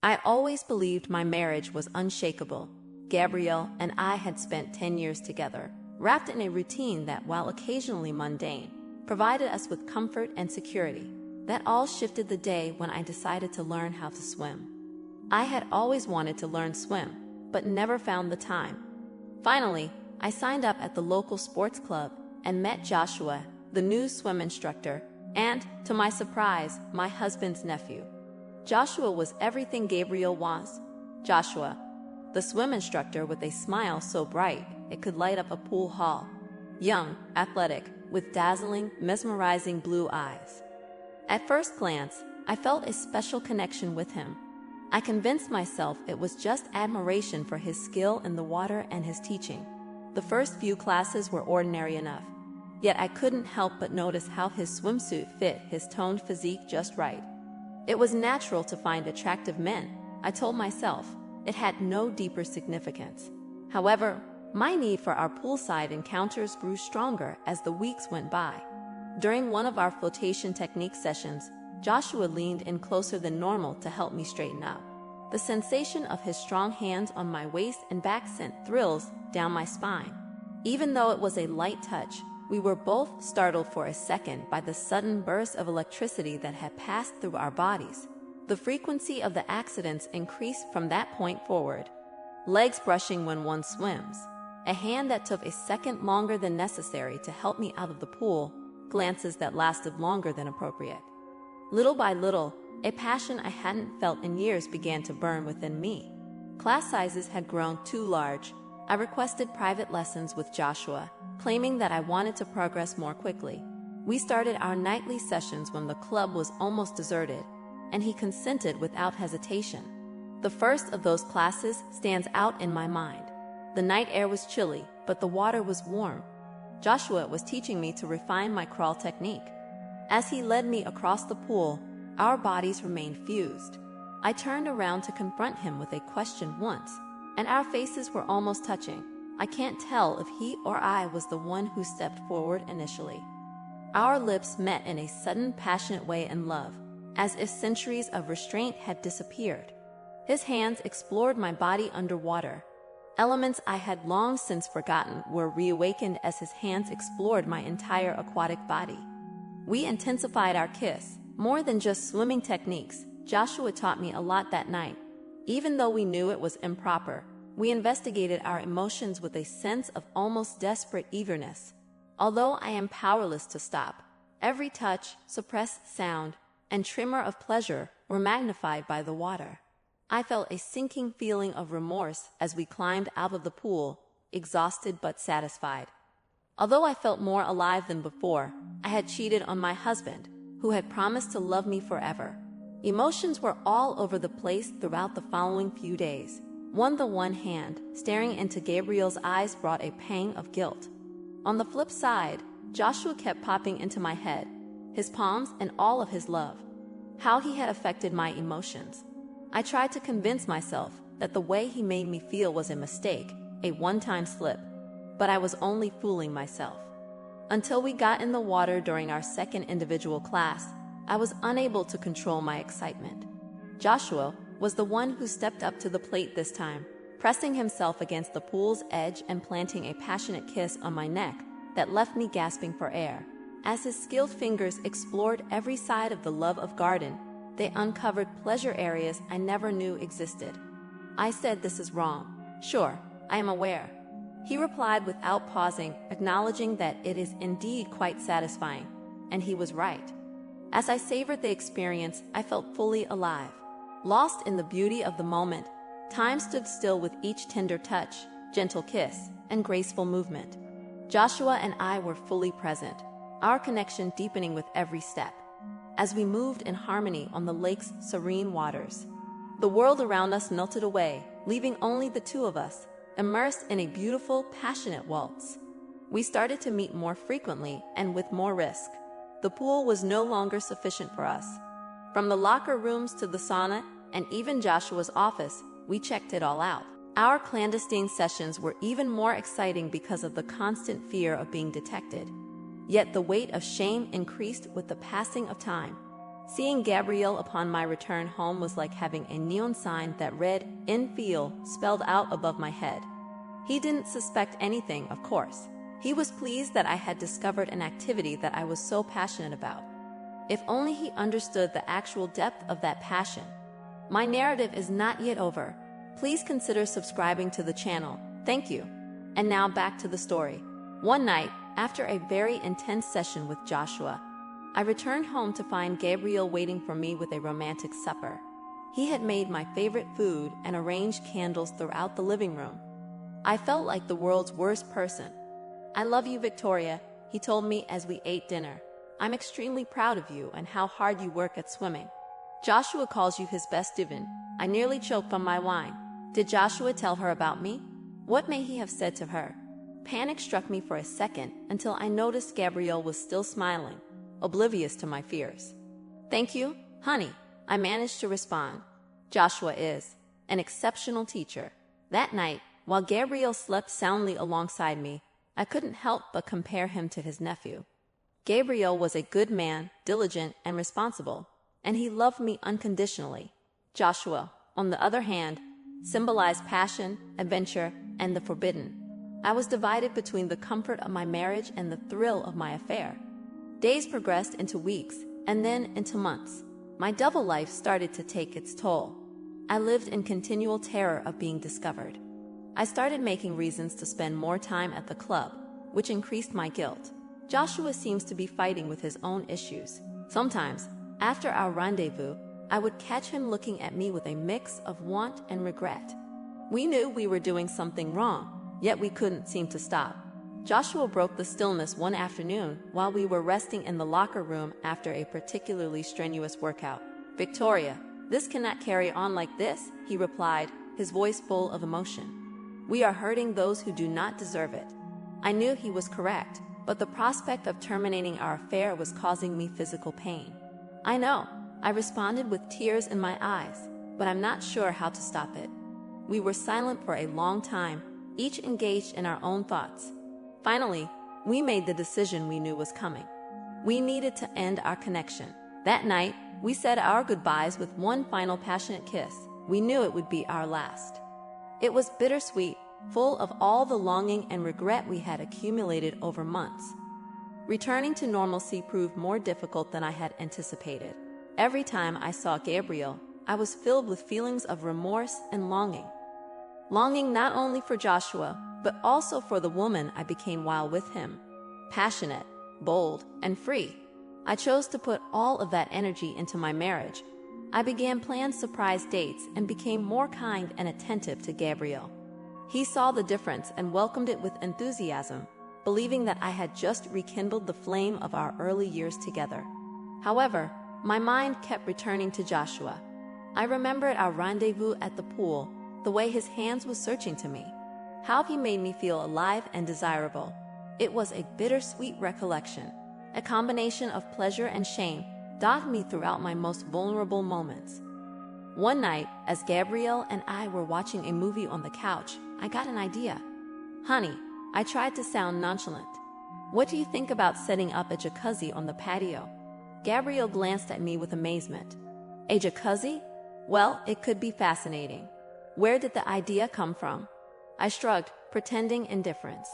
I always believed my marriage was unshakable. Gabrielle and I had spent 10 years together, wrapped in a routine that, while occasionally mundane, provided us with comfort and security. That all shifted the day when I decided to learn how to swim. I had always wanted to learn swim, but never found the time. Finally, I signed up at the local sports club and met Joshua, the new swim instructor, and, to my surprise, my husband's nephew. Joshua was everything Gabrielle was. Joshua, the swim instructor with a smile so bright it could light up a pool hall. Young, athletic, with dazzling, mesmerizing blue eyes. At first glance, I felt a special connection with him. I convinced myself it was just admiration for his skill in the water and his teaching. The first few classes were ordinary enough, yet I couldn't help but notice how his swimsuit fit his toned physique just right. It was natural to find attractive men, I told myself. It had no deeper significance. However, my need for our poolside encounters grew stronger as the weeks went by. During one of our flotation technique sessions, Joshua leaned in closer than normal to help me straighten up. The sensation of his strong hands on my waist and back sent thrills down my spine. Even though it was a light touch, we were both startled for a second by the sudden burst of electricity that had passed through our bodies. The frequency of the accidents increased from that point forward. Legs brushing when one swims, a hand that took a second longer than necessary to help me out of the pool, glances that lasted longer than appropriate. Little by little, a passion I hadn't felt in years began to burn within me. Class sizes had grown too large. I requested private lessons with Joshua, claiming that I wanted to progress more quickly. We started our nightly sessions when the club was almost deserted, and he consented without hesitation. The first of those classes stands out in my mind. The night air was chilly, but the water was warm. Joshua was teaching me to refine my crawl technique. As he led me across the pool, our bodies remained fused. I turned around to confront him with a question once, and our faces were almost touching. I can't tell if he or I was the one who stepped forward initially. Our lips met in a sudden, passionate way in love, as if centuries of restraint had disappeared. His hands explored my body underwater. Elements I had long since forgotten were reawakened as his hands explored my entire aquatic body. We intensified our kiss. More than just swimming techniques, Joshua taught me a lot that night. Even though we knew it was improper, we investigated our emotions with a sense of almost desperate eagerness. Although I am powerless to stop, every touch, suppressed sound, and tremor of pleasure were magnified by the water. I felt a sinking feeling of remorse as we climbed out of the pool, exhausted but satisfied. Although I felt more alive than before, I had cheated on my husband, who had promised to love me forever. Emotions were all over the place throughout the following few days. On the one hand, staring into Gabrielle's eyes brought a pang of guilt. On the flip side, Joshua kept popping into my head, his palms and all of his love. How he had affected my emotions. I tried to convince myself that the way he made me feel was a mistake, a one-time slip, but I was only fooling myself. Until we got in the water during our second individual class, I was unable to control my excitement. Joshua was the one who stepped up to the plate this time, pressing himself against the pool's edge and planting a passionate kiss on my neck that left me gasping for air. As his skilled fingers explored every side of the love of garden, they uncovered pleasure areas I never knew existed. I said, "This is wrong." "Sure, I am aware." He replied without pausing, acknowledging that it is indeed quite satisfying, and he was right. As I savored the experience, I felt fully alive. Lost in the beauty of the moment, time stood still with each tender touch, gentle kiss, and graceful movement. Joshua and I were fully present, our connection deepening with every step. As we moved in harmony on the lake's serene waters, the world around us melted away, leaving only the two of us, immersed in a beautiful, passionate waltz. We started to meet more frequently and with more risk. The pool was no longer sufficient for us. From the locker rooms to the sauna, and even Joshua's office, we checked it all out. Our clandestine sessions were even more exciting because of the constant fear of being detected. Yet the weight of shame increased with the passing of time. Seeing Gabrielle upon my return home was like having a neon sign that read, "In feel," spelled out above my head. He didn't suspect anything, of course. He was pleased that I had discovered an activity that I was so passionate about. If only he understood the actual depth of that passion. My narrative is not yet over. Please consider subscribing to the channel. Thank you. And now back to the story. One night, after a very intense session with Joshua, I returned home to find Gabriel waiting for me with a romantic supper. He had made my favorite food and arranged candles throughout the living room. I felt like the world's worst person. "I love you, Victoria," he told me as we ate dinner. "I'm extremely proud of you and how hard you work at swimming. Joshua calls you his best student." I nearly choked on my wine. Did Joshua tell her about me? What may he have said to her? Panic struck me for a second until I noticed Gabrielle was still smiling, oblivious to my fears. "Thank you, honey," I managed to respond. Joshua is an exceptional teacher. That night, while Gabriel slept soundly alongside me, I couldn't help but compare him to his nephew. Gabriel was a good man, diligent and responsible, and he loved me unconditionally. Joshua, on the other hand, symbolized passion, adventure, and the forbidden. I was divided between the comfort of my marriage and the thrill of my affair. Days progressed into weeks, and then into months. My double life started to take its toll. I lived in continual terror of being discovered. I started making reasons to spend more time at the club, which increased my guilt. Joshua seems to be fighting with his own issues. Sometimes, after our rendezvous, I would catch him looking at me with a mix of want and regret. We knew we were doing something wrong, yet we couldn't seem to stop. Joshua broke the stillness one afternoon while we were resting in the locker room after a particularly strenuous workout. "Victoria, this cannot carry on like this," he replied, his voice full of emotion. "We are hurting those who do not deserve it." I knew he was correct, but the prospect of terminating our affair was causing me physical pain. "I know," I responded with tears in my eyes, "but I'm not sure how to stop it." We were silent for a long time, each engaged in our own thoughts. Finally, we made the decision we knew was coming. We needed to end our connection. That night, we said our goodbyes with one final passionate kiss. We knew it would be our last. It was bittersweet, full of all the longing and regret we had accumulated over months. Returning to normalcy proved more difficult than I had anticipated. Every time I saw Gabriel, I was filled with feelings of remorse and longing. Longing not only for Joshua, but also for the woman I became while with him. Passionate, bold, and free. I chose to put all of that energy into my marriage. I began planned surprise dates and became more kind and attentive to Gabriel. He saw the difference and welcomed it with enthusiasm, believing that I had just rekindled the flame of our early years together. However, my mind kept returning to Joshua. I remembered our rendezvous at the pool, the way his hands were searching to me, how he made me feel alive and desirable. It was a bittersweet recollection. A combination of pleasure and shame dogged me throughout my most vulnerable moments. One night, as Gabrielle and I were watching a movie on the couch, I got an idea. "Honey," I tried to sound nonchalant. "What do you think about setting up a jacuzzi on the patio?" Gabrielle glanced at me with amazement. "A jacuzzi? Well, it could be fascinating. Where did the idea come from?" I shrugged, pretending indifference.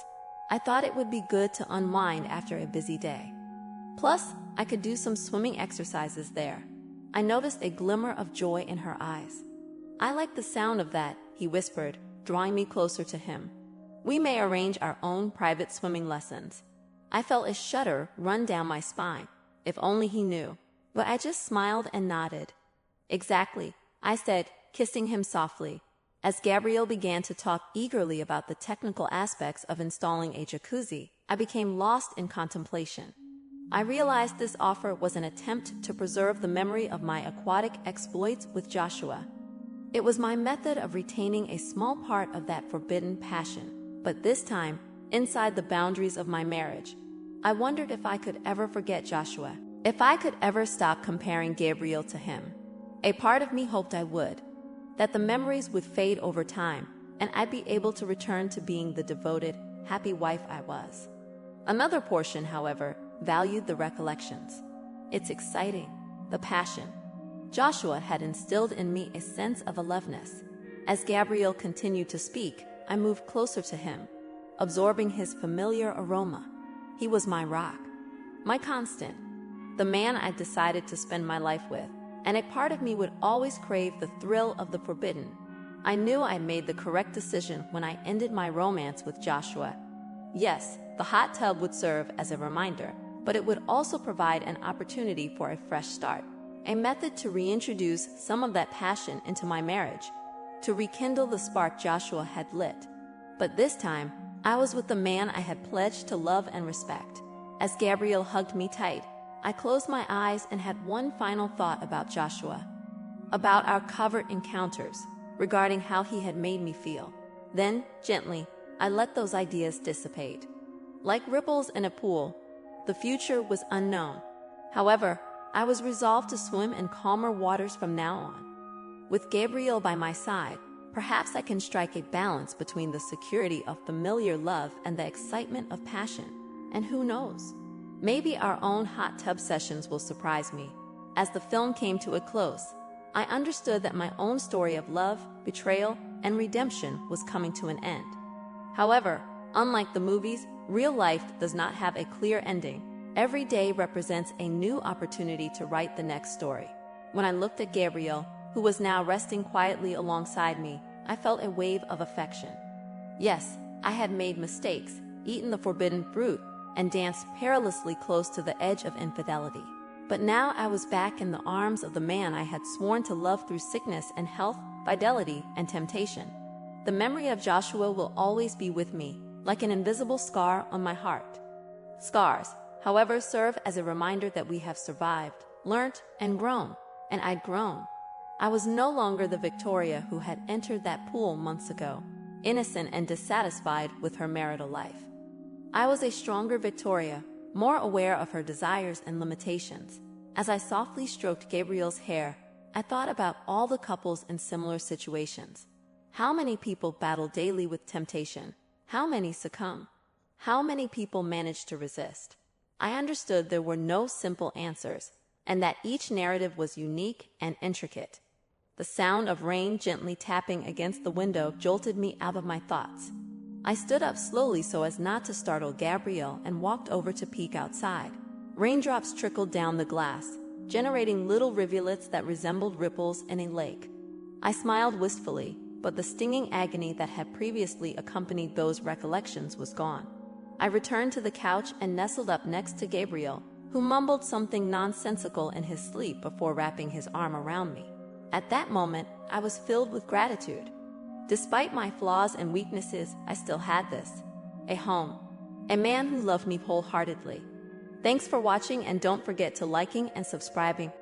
I thought it would be good to unwind after a busy day. Plus, I could do some swimming exercises there. I noticed a glimmer of joy in her eyes. "I like the sound of that," he whispered, drawing me closer to him. "We may arrange our own private swimming lessons." I felt a shudder run down my spine. If only he knew. But I just smiled and nodded. "Exactly," I said, kissing him softly. As Gabrielle began to talk eagerly about the technical aspects of installing a jacuzzi, I became lost in contemplation. I realized this offer was an attempt to preserve the memory of my aquatic exploits with Joshua. It was my method of retaining a small part of that forbidden passion, but this time, inside the boundaries of my marriage. I wondered if I could ever forget Joshua, if I could ever stop comparing Gabriel to him. A part of me hoped I would, that the memories would fade over time, and I'd be able to return to being the devoted, happy wife I was. Another portion, however, valued the recollections. "It's exciting," the passion. Joshua had instilled in me a sense of aliveness. As Gabriel continued to speak, I moved closer to him, absorbing his familiar aroma. He was my rock, my constant, the man I decided to spend my life with, and a part of me would always crave the thrill of the forbidden. I knew I made the correct decision when I ended my romance with Joshua. Yes, the hot tub would serve as a reminder, but it would also provide an opportunity for a fresh start, a method to reintroduce some of that passion into my marriage, to rekindle the spark Joshua had lit. But this time, I was with the man I had pledged to love and respect. As Gabriel hugged me tight, I closed my eyes and had one final thought about Joshua, about our covert encounters, regarding how he had made me feel. Then, gently, I let those ideas dissipate. Like ripples in a pool, the future was unknown. However, I was resolved to swim in calmer waters from now on. With Gabriel by my side, perhaps I can strike a balance between the security of familiar love and the excitement of passion. And who knows? Maybe our own hot tub sessions will surprise me. As the film came to a close, I understood that my own story of love, betrayal, and redemption was coming to an end. However, unlike the movies, real life does not have a clear ending. Every day represents a new opportunity to write the next story. When I looked at Gabriel, who was now resting quietly alongside me, I felt a wave of affection. Yes, I had made mistakes, eaten the forbidden fruit, and danced perilously close to the edge of infidelity. But now I was back in the arms of the man I had sworn to love through sickness and health, fidelity and temptation. The memory of Joshua will always be with me, like an invisible scar on my heart. Scars, however, serve as a reminder that we have survived, learnt, and grown. And I'd grown. I was no longer the Victoria who had entered that pool months ago, innocent and dissatisfied with her marital life. I was a stronger Victoria, more aware of her desires and limitations. As I softly stroked Gabriel's hair, I thought about all the couples in similar situations. How many people battle daily with temptation? How many succumb? How many people manage to resist? I understood there were no simple answers, and that each narrative was unique and intricate. The sound of rain gently tapping against the window jolted me out of my thoughts. I stood up slowly so as not to startle Gabriel and walked over to peek outside. Raindrops trickled down the glass, generating little rivulets that resembled ripples in a lake. I smiled wistfully, but the stinging agony that had previously accompanied those recollections was gone. I returned to the couch and nestled up next to Gabriel, who mumbled something nonsensical in his sleep before wrapping his arm around me. At that moment, I was filled with gratitude. Despite my flaws and weaknesses, I still had this: a home, a man who loved me wholeheartedly. Thanks for watching, and don't forget to liking and subscribing.